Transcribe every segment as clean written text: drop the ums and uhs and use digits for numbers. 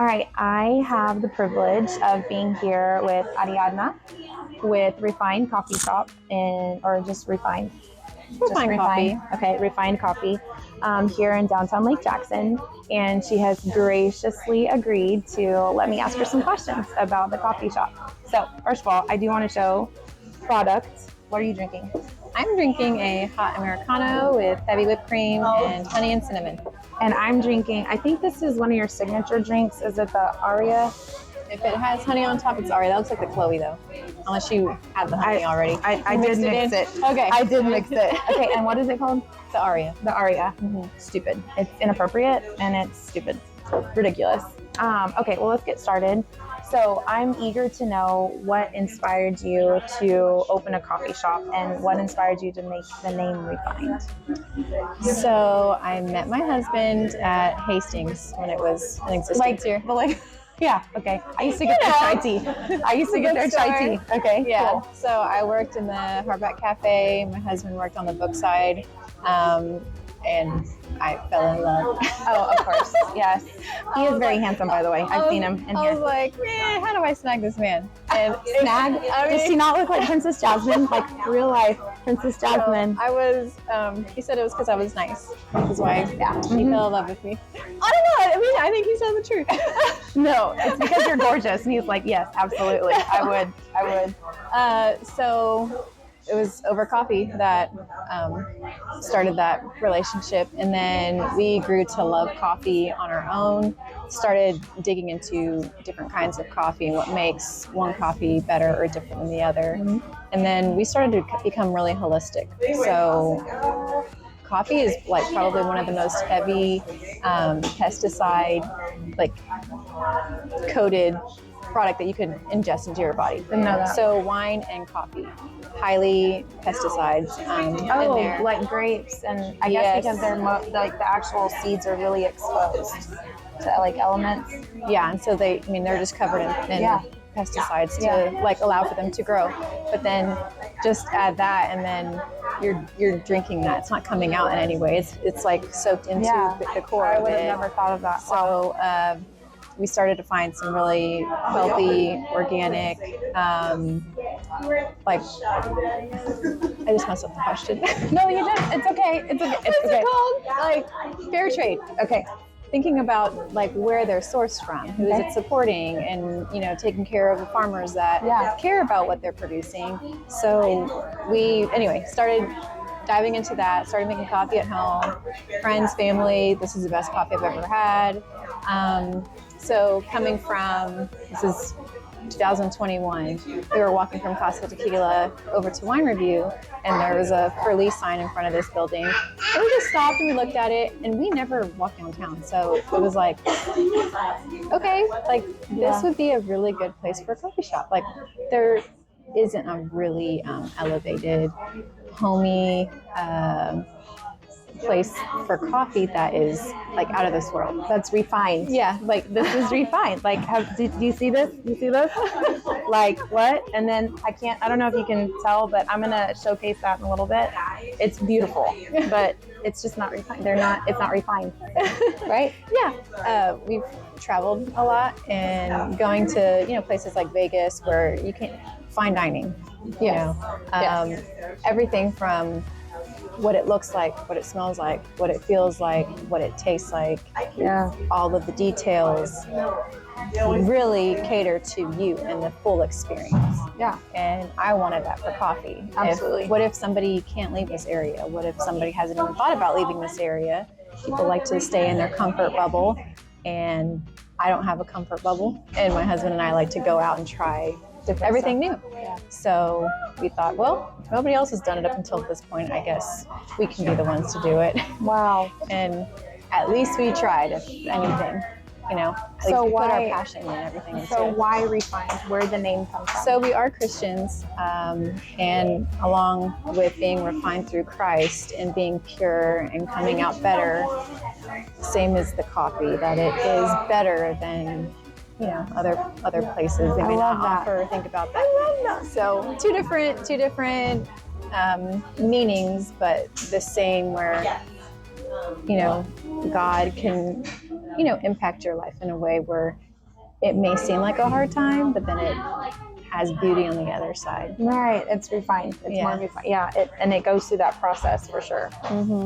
right, I have the privilege of being here with Ariadna with Refined Coffee Shop or just Refined. Refined Coffee. Okay, Refined Coffee here in downtown Lake Jackson. And she has graciously agreed to let me ask her some questions about the coffee shop. So, first of all, I do want to show products. What are you drinking? I'm drinking a hot Americano with heavy whipped cream and honey and cinnamon. And I'm drinking, I think this is one of your signature drinks. Is it the Aria? If it has honey on top, it's Aria. That looks like the Chloe, though. Unless you had the honey already. I did mix it. Okay. I did mix it. Okay, and what is it called? The Aria. The Aria. Stupid. It's inappropriate and it's stupid. Ridiculous. Okay, well, let's get started. So I'm eager to know what inspired you to open a coffee shop and what inspired you to make the name Refined. So I met my husband at Hastings when it was in existence here. Yeah, okay. I used to get their chai tea. Okay, Yeah. cool. So I worked in the Hardback Cafe. My husband worked on the book side. And I fell in love. Oh, of course. Yes. He is very handsome, by the way. I've seen him in I here. was like, man, how do I snag this man? And Snag? Does she not look like Princess Jasmine? Like real life Princess Jasmine. I was, he said it was because I was nice. That's why he fell in love with me. I don't know. I mean, I think he's telling the truth. No, it's because you're gorgeous. And he's like, yes, absolutely. I would. So it was over coffee that started that relationship. And then we grew to love coffee on our own, started digging into different kinds of coffee and what makes one coffee better or different than the other. And then we started to become really holistic. So coffee is like probably one of the most heavy pesticide coated product that you can ingest into your body. Didn't know that. So wine and coffee, highly pesticides in there. Like grapes, and I guess because they're the actual seeds are really exposed to like elements. Yeah, and so they're just covered in pesticides to allow for them to grow. But then just add that, and then you're drinking that. It's not coming out in any way. It's like soaked into the core I of would it. have never thought of that. So we started to find some really healthy, organic, I just messed up the question. No, you didn't. It's okay. It's okay. What's it called? Like fair trade. Okay. Thinking about where they're sourced from, who is it supporting, and taking care of the farmers that care about what they're producing. So we started diving into that, started making coffee at home, friends, family. This is the best coffee I've ever had. So coming from, this is 2021, we were walking from Casa Tequila over to Wine Review, and there was a for lease sign in front of this building. And we just stopped and we looked at it, and we never walked downtown. So it was like, okay, this would be a really good place for a coffee shop. There isn't a really elevated, homey place for coffee that is out of this world. That's refined. Yeah, this is refined. Do you see this? Do you see this? What? And then I don't know if you can tell, but I'm gonna showcase that in a little bit. It's beautiful, but it's just not refined. It's not refined, right? Yeah. We've traveled a lot and going to places like Vegas where you can fine dining. Everything from what it looks like, what it smells like, what it feels like, what it tastes like. Yeah. All of the details really cater to you and the full experience. Yeah. And I wanted that for coffee. Absolutely. What if somebody can't leave this area? What if somebody hasn't even thought about leaving this area? People like to stay in their comfort bubble, and I don't have a comfort bubble. And my husband and I like to go out and try everything new. Yeah. So we thought, well, nobody else has done it up until this point. I guess we can be the ones to do it. Wow. And at least we tried, if anything. So we put our why passion and everything into So it. why Refined? Where did the name come from? So we are Christians, and along with being refined through Christ and being pure and coming out better, same as the coffee, that it is better than other places they may not offer or think about that. I love that. So two different meanings, but the same, where God can impact your life in a way where it may seem like a hard time, but then it has beauty on the other side. Right. It's refined. It's more refined. Yeah. And it goes through that process for sure.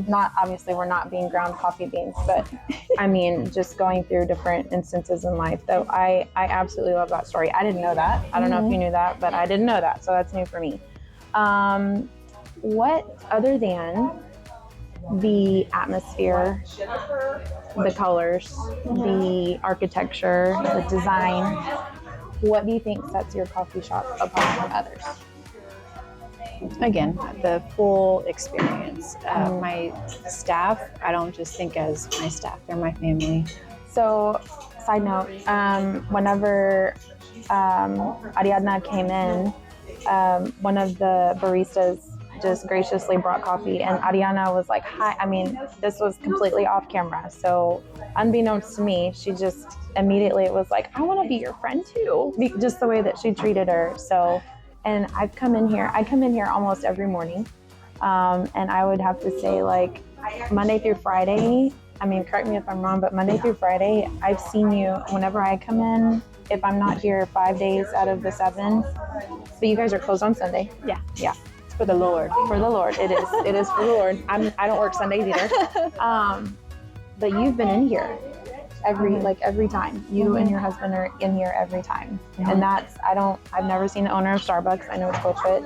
Not obviously we're not being ground coffee beans, but I mean, just going through different instances in life. Though I absolutely love that story. I didn't know that. I don't know if you knew that, but I didn't know that. So that's new for me. What other than the atmosphere, the colors, the architecture, the design, what do you think sets your coffee shop apart from others? Again, the full experience. My staff, I don't just think as my staff, they're my family. So, side note, whenever Ariadna came in, one of the baristas just graciously brought coffee, and Ariana was like, hi. I mean, this was completely off camera. So unbeknownst to me, she just immediately was like, I want to be your friend too. Just the way that she treated her. So, and I come in here almost every morning. And I would have to say, like, Monday through Friday, I mean, correct me if I'm wrong, but Monday through Friday, I've seen you whenever I come in, if I'm not here 5 days out of the 7. But you guys are closed on Sunday. Yeah. Yeah. For the Lord. For the Lord. It is. It is for the Lord. I don't work Sundays either. But you've been in here every time. You and your husband are in here every time. And that's, I've never seen the owner of Starbucks. I know it's bullshit.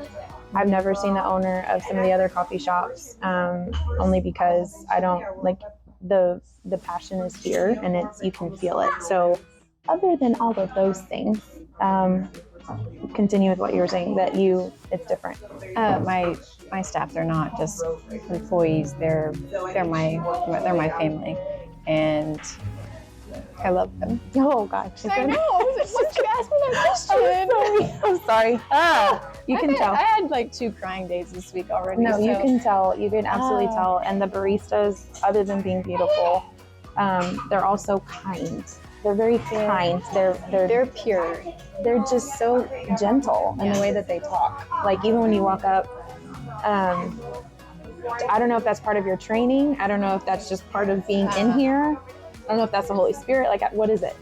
I've never seen the owner of some of the other coffee shops, only because I don't like the passion is here and you can feel it. So other than all of those things, continue with what you were saying, that it's different. My staff, they're not just employees, they're my family, and I love them. Oh gosh. I know. Why did you ask me that question? I'm sorry. You can tell. I had like 2 crying days this week already. No, you can tell. You can absolutely tell. And the baristas, other than being beautiful, they're also kind. They're very kind. They're pure. They're just so gentle in the way that they talk. Like even when you walk up, I don't know if that's part of your training. I don't know if that's just part of being in here. I don't know if that's the Holy Spirit. Like, what is it?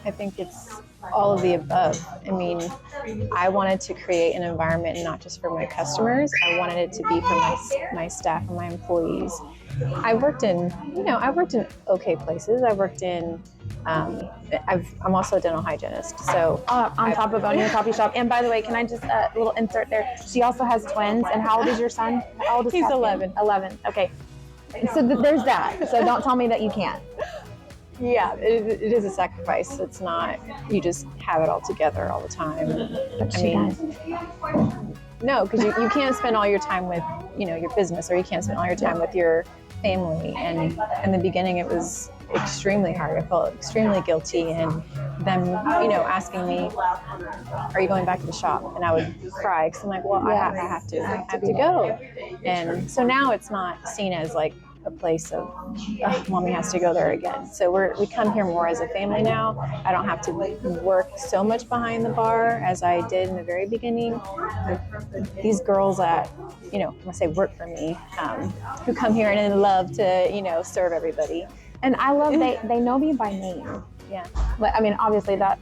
I think it's all of the above. I mean, I wanted to create an environment not just for my customers. I wanted it to be for my staff and my employees. I worked in okay places. I worked in, I'm also a dental hygienist. So on top of owning a coffee shop. And by the way, can I just a little insert there? She also has twins. And how old is your son? How old is He's Captain? 11. 11. Okay. So there's that. So don't tell me that you can't. Yeah, it is a sacrifice. It's not, you just have it all together all the time. But she does. No, because you can't spend all your time with, your business, or you can't spend all your time with your family. And in the beginning, it was extremely hard. I felt extremely guilty, and them, asking me, "Are you going back to the shop?" And I would cry because I'm like, "Well, I have to go." And so now it's not seen as like a place of, mommy has to go there again. So we come here more as a family now. I don't have to work so much behind the bar as I did in the very beginning. These girls that, when I say work for me, who come here and love to, serve everybody. And I love they know me by name. Yeah. Like, I mean, obviously that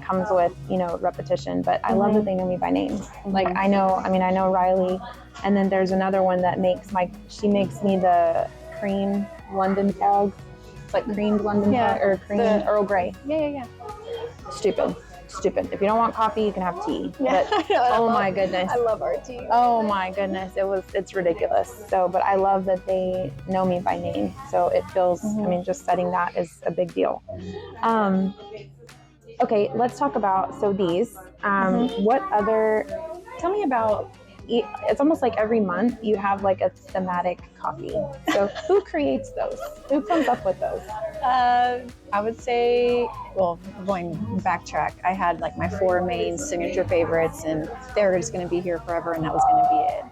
comes with, repetition, but I love that they know me by name. Like I know Riley, and then there's another one that she makes me the cream London fog. It's like creamed London fog, or creamed Earl Grey. Yeah. Stupid. If you don't want coffee, you can have tea. Yeah. But, my goodness. I love our tea. Oh my goodness. It's ridiculous. So, but I love that they know me by name. So it feels, just setting that is a big deal. Okay, let's talk about, these, tell me about, it's almost like every month you have like a thematic coffee. So who creates those? Who comes up with those? I would say, going backtrack, I had like my 4 main signature favorites, and they were just going to be here forever, and that was going to be it.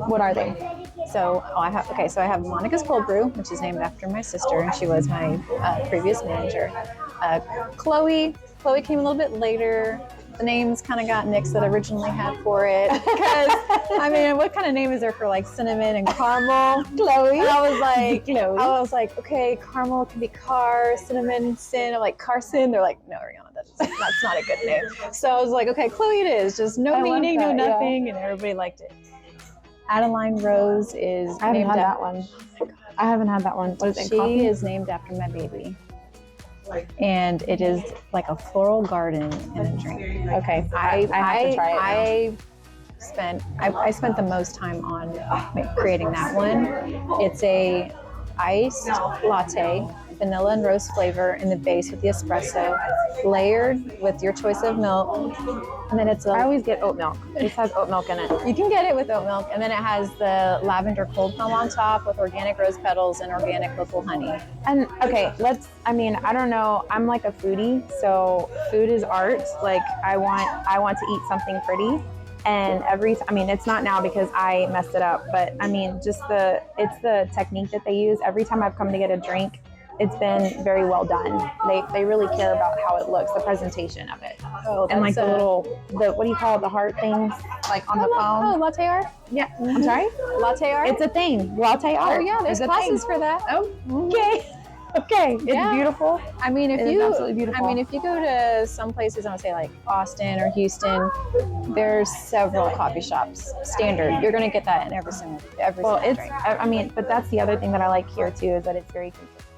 What are they? So I have Monica's Cold Brew, which is named after my sister, and she was my previous manager. Chloe came a little bit later. the names kind of got nixed that I originally had for it. Because, I mean, what kind of name is there for like cinnamon and caramel? Chloe. And I was like, Chloe. I was like, okay, caramel can be car, cinnamon, sin. I'm like, Carson. They're like, no, Rihanna, that's not a good name. So I was like, okay, Chloe it is. Just no meaning, no nothing. And everybody liked it. Adeline Rose is I haven't named had that after one. I haven't had that one. What is it? She Coffee? is named after my baby. And it is like a floral garden in a drink. Okay, I have to try it. I spent the most time on creating that one. It's a iced latte, vanilla and rose flavor in the base with the espresso, layered with your choice of milk. And then I always get oat milk. This has oat milk in it. You can get it with oat milk, and then it has the lavender cold foam on top with organic rose petals and organic local honey. And okay, I don't know. I'm like a foodie, so food is art. Like I want to eat something pretty. And it's not now because I messed it up, but I mean, it's the technique that they use. Every time I've come to get a drink, it's been very well done. They really care about how it looks, the presentation of it. Oh, and like what do you call it, the heart things, like on the phone? Oh, latte art? Yeah. I'm sorry? Latte art? It's a thing. Latte art. Oh, yeah, there's classes for that. Oh, okay. Okay. It's beautiful. I mean, if It's absolutely beautiful. if you go to some places, I would say like Austin or Houston, there's several coffee shops standard. You're going to get that in every single Well, drink. but that's the other thing that I like here too, is that it's very consistent.